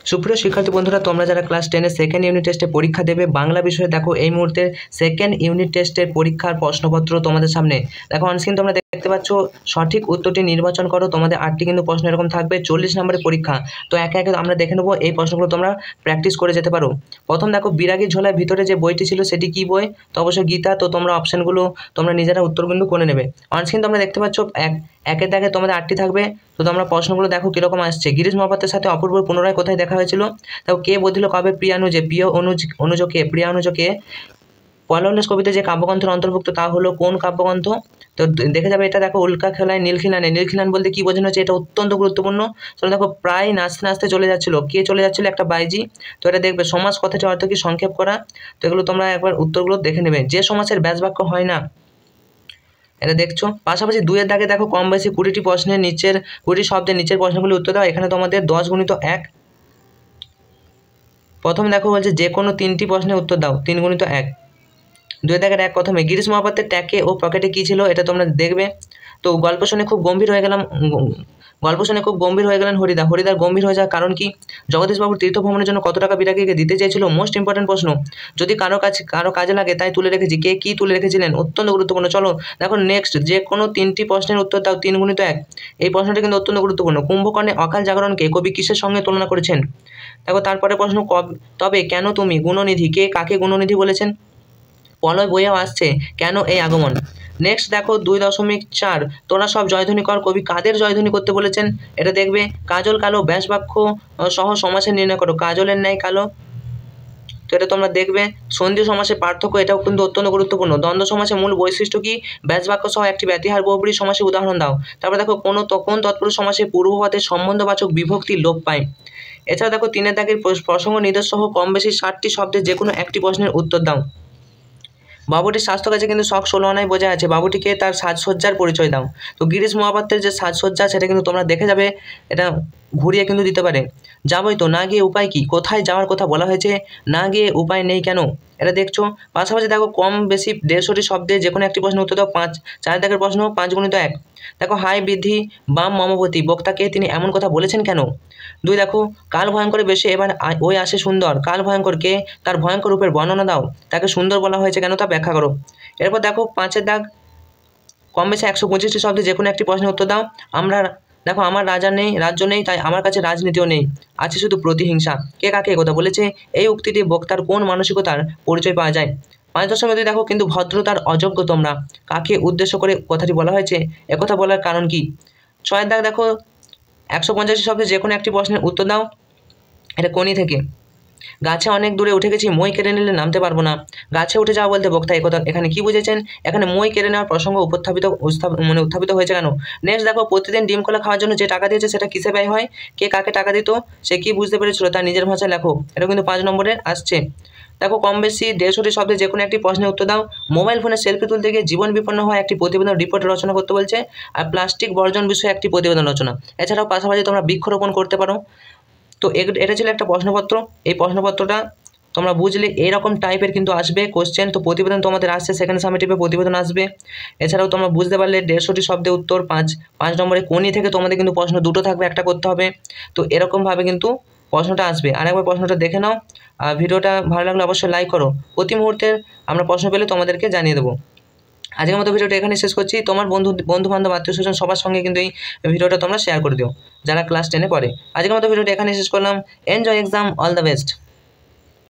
সুপ্রিয় শিক্ষার্থী বন্ধুরা, তোমরা যারা ক্লাস 10-এর সেকেন্ড ইউনিট টেস্টে পরীক্ষা দেবে বাংলা বিষয়ে, দেখো এই মুহূর্তে সেকেন্ড ইউনিট টেস্টের পরীক্ষার প্রশ্নপত্র তোমাদের সামনে। দেখো অনস্ক্রিন তোমরা দেখতে পাচ্ছ, সঠিক উত্তরটি নির্বাচন করো। তোমাদের 8টি কিন্তু প্রশ্ন এরকম থাকবে, 40 নম্বরের পরীক্ষা। তো একে একে আমরা দেখে নেবো, এই প্রশ্নগুলো তোমরা প্র্যাকটিস করে যেতে পারো। প্রথম দেখো, বিরাগী ঝোলার ভিতরে যে বইটি ছিল সেটি কি বই? তো অবশ্যই গীতা। তো তোমরা অপশানগুলো তোমরা নিজেরা উত্তর কিন্তু করে নেবে। অনস্ক্রিন তোমরা দেখতে পাচ্ছ একের দাগে তোমাদের 8টি থাকবে। তো তোমরা প্রশ্নগুলো দেখো কিরকম আসছে। গিরিশ মহাপাত্রের সাথে অপূর্বর পুনরায় কোথায় দেখা হয়েছিল? তাও কে বধিল কবে প্রিয়ানুজে? প্রিয় অনুজকে প্রিয়ানুজকে পয়লা কবিতা যে কাব্যগ্রন্থের অন্তর্ভুক্ত তা হলো কোন কাব্যগ্রন্থ? তো দেখে যাবে এটা। দেখো উল্কা খেলায় নীলখিলানে, নীলখিলান বলতে কি বোঝানো হচ্ছে? এটা অত্যন্ত গুরুত্বপূর্ণ। তো দেখো প্রায় নাচতে নাচতে চলে যাচ্ছিল, কে চলে যাচ্ছিল? একটা বাইজি। তো এটা দেখবে সমাস কথাটি অর্থ কি? সংক্ষেপ করা। তো এগুলো তোমরা একবার উত্তরগুলো দেখে নেবে। যে সমাসের ব্যাস বাক্য হয় না, এটা দেখছো। পাশাপাশি 2-এর দাগে দেখো কম বেশি 20টি প্রশ্নের নিচের 20টি শব্দের নিচের প্রশ্নগুলি উত্তর দাও। এখানে তোমাদের 10 × 1। প্রথম দেখো বলছে যে কোনো 3টি প্রশ্নের উত্তর দাও, 3 × 1। 2-এর দাগের 1 প্রথমে, গিরিশ মহাপাত্রের ট্যাকে ও পকেটে কী ছিল? এটা তোমরা দেখবে। তো গল্প শুনে খুব গম্ভীর হয়ে গেলেন হরিদা। হরিদার গম্ভীর হয়ে যাওয়ার কারণ কি? জগদীশবাবুর তীর্থ ভ্রমণের জন্য কত টাকা বিরাগীকে দিতে চেয়েছিল? মোস্ট ইম্পর্টেন্ট প্রশ্ন, যদি কারো কাজে লাগে তাই তুলে রেখেছি। কে কী তুলে রেখেছিলেন? অত্যন্ত গুরুত্বপূর্ণ। চলো দেখো নেক্সট, যে কোনো 3টি প্রশ্নের উত্তর দাও, 3 × 1। এই প্রশ্নটা কিন্তু অত্যন্ত গুরুত্বপূর্ণ। কুম্ভকর্ণে অকাল জাগরণকে কবি কিসের সঙ্গে তুলনা করেছেন? দেখো তারপরে প্রশ্ন, তবে কেন তুমি গুণনিধি, কে কাকে গুণনিধি বলেছেন? প্রলয় বইয়াও আসছে, কেন এই আগমন? নেক্সট দেখো 2.4, তোরা সব জয়ধ্বনি কর, কবি কাদের জয়ধ্বনি করতে বলেছেন? এটা দেখবে। কাজল কালো ব্যাস বাক্য সহ সমাসের নির্ণয় করো, কাজলের ন্যায় কালো। তো এটা তোমরা দেখবে। সন্ধি সমাসের পার্থক্য, এটাও কিন্তু অত্যন্ত গুরুত্বপূর্ণ। দ্বন্দ্ব সমাসের মূল বৈশিষ্ট্য কি? ব্যাস বাক্য সহ একটি ব্যতিহার বহুব্রীহি সমাসের উদাহরণ দাও। তারপরে দেখো কোন তৎপুরুষ সমাসে পূর্বপদের সম্বন্ধবাচক বিভক্তি লোপ পায়। এছাড়া দেখো 3-এর দাগের প্রসঙ্গ নির্দেশ সহ কম বেশি 60টি শব্দের যে কোনো একটি প্রশ্নের উত্তর দাও। বাবুটির স্বাস্থ্য কাছে কিন্তু শখ 16 আনায় বোঝা আছে, বাবুটিকে তার সাজসজ্জার পরিচয় দাও। তো গিরিশ মহাপাত্রের যে সাজসজ্জা সেটা কিন্তু তোমরা দেখে যাবে, এটা ঘুরিয়ে কিন্তু দিতে পারে। যাবই তো, না গিয়ে উপায় কি? কোথায় যাওয়ার কথা বলা হয়েছে, না গিয়ে উপায় নেই কেন? এটা দেখছো। পাশাপাশি দেখো কম বেশি 150টি শব্দে যে কোনো একটি প্রশ্ন উত্তর দাও। 4 দাগের প্রশ্ন, 5 × 1। দেখো হাই বিধি বাম মমপতি, বক্তাকে তিনি এমন কথা বলেছেন কেন? 2 দেখো কাল ভয়ঙ্করে বেশে এবার ওই আসে সুন্দর, কাল ভয়ঙ্করকে তার ভয়ঙ্কর রূপের বর্ণনা দাও, তাকে সুন্দর বলা হয়েছে কেন তা ব্যাখ্যা করো। এরপর দেখো 5-এর দাগ, কম বেশি 125টি শব্দে যে কোনো একটি প্রশ্নের উত্তর দাও। দেখো আমার রাজ্য নেই, তাই আমার কাছে রাজনীতিও নেই, আছে শুধু প্রতিহিংসা, কে কাকে কথা বলেছে? এই উক্তিটি বক্তার কোন মানসিকতার পরিচয় পাওয়া যায়? 5.2 দেখো কিন্তু ভদ্রতার অযোগ্য তোমরা, কাকে উদ্দেশ্য করে কথাটি বলা হয়েছে? একথা বলার কারণ কি? 6-এর দাগ দেখো 150টি শব্দে যে কোনো একটি প্রশ্নের উত্তর দাও। এটা কোনি থেকে। গাছে অনেক দূরে উঠে গেছি, মই কেড়ে নিলে নামতে পারবো না, গাছে উঠে যাওয়া বলতে বক্তা একথা এখানে কি বুঝেছেন? এখানে মই কেড়ে নেওয়ার প্রসঙ্গ উত্থাপিত হয়েছে কেন? নেক্সট দেখো প্রতিদিন ডিম কলা খাওয়ার জন্য যে টাকা দিয়েছে সেটা কিসে ব্যয় হয়? কে কাকে টাকা দিত? সে কি বুঝতে পেরেছিল তার নিজের ভাষায় লেখো। এটা কিন্তু 5 নম্বরের আসছে। দেখো কম বেশি 150টি শব্দে যে কোনো একটি প্রশ্নের উত্তর দাও। মোবাইল ফোনে সেলফি তুলতে গিয়ে জীবন বিপন্ন হওয়া একটি প্রতিবেদন রিপোর্ট রচনা করতে বলছে, আর প্লাস্টিক বর্জন বিষয়ে একটি প্রতিবেদন রচনা। এছাড়াও পাশাপাশি তোমরা বৃক্ষরোপণ করতে পারো। তো এটা ছিল একটা প্রশ্নপত্র। এই প্রশ্নপত্রটা তোমরা বুঝলে এরকম টাইপের কিন্তু আসবে কোশ্চেন। তো প্রতিবেদন তোমাদের আসছে, সেকেন্ড সামেটিভে প্রতিবেদন আসবে। এছাড়াও তোমরা বুঝতে পারলে 150টি শব্দে উত্তর 5 নম্বরে কোনি থেকে তোমাদের কিন্তু প্রশ্ন 2টো থাকবে, একটা করতে হবে। তো এরকমভাবে কিন্তু প্রশ্নটা আসবে। আরেকবার প্রশ্নটা দেখে নাও। আর ভিডিওটা ভালো লাগলে অবশ্যই লাইক করো। প্রতি মুহূর্তের আমরা প্রশ্ন পেলে তোমাদেরকে জানিয়ে দেবো। আজকের মতো ভিডিওটা এখানে শেষ করছি। তোমার বন্ধু বান্ধব আত্মীয় স্বজন সবার সঙ্গে কিন্তু এই ভিডিওটা তোমরা শেয়ার করে দিও যারা ক্লাস 10-এ পড়ে। আজকের মতো ভিডিওটা এখানে শেষ করলাম। Enjoy exam, all the best.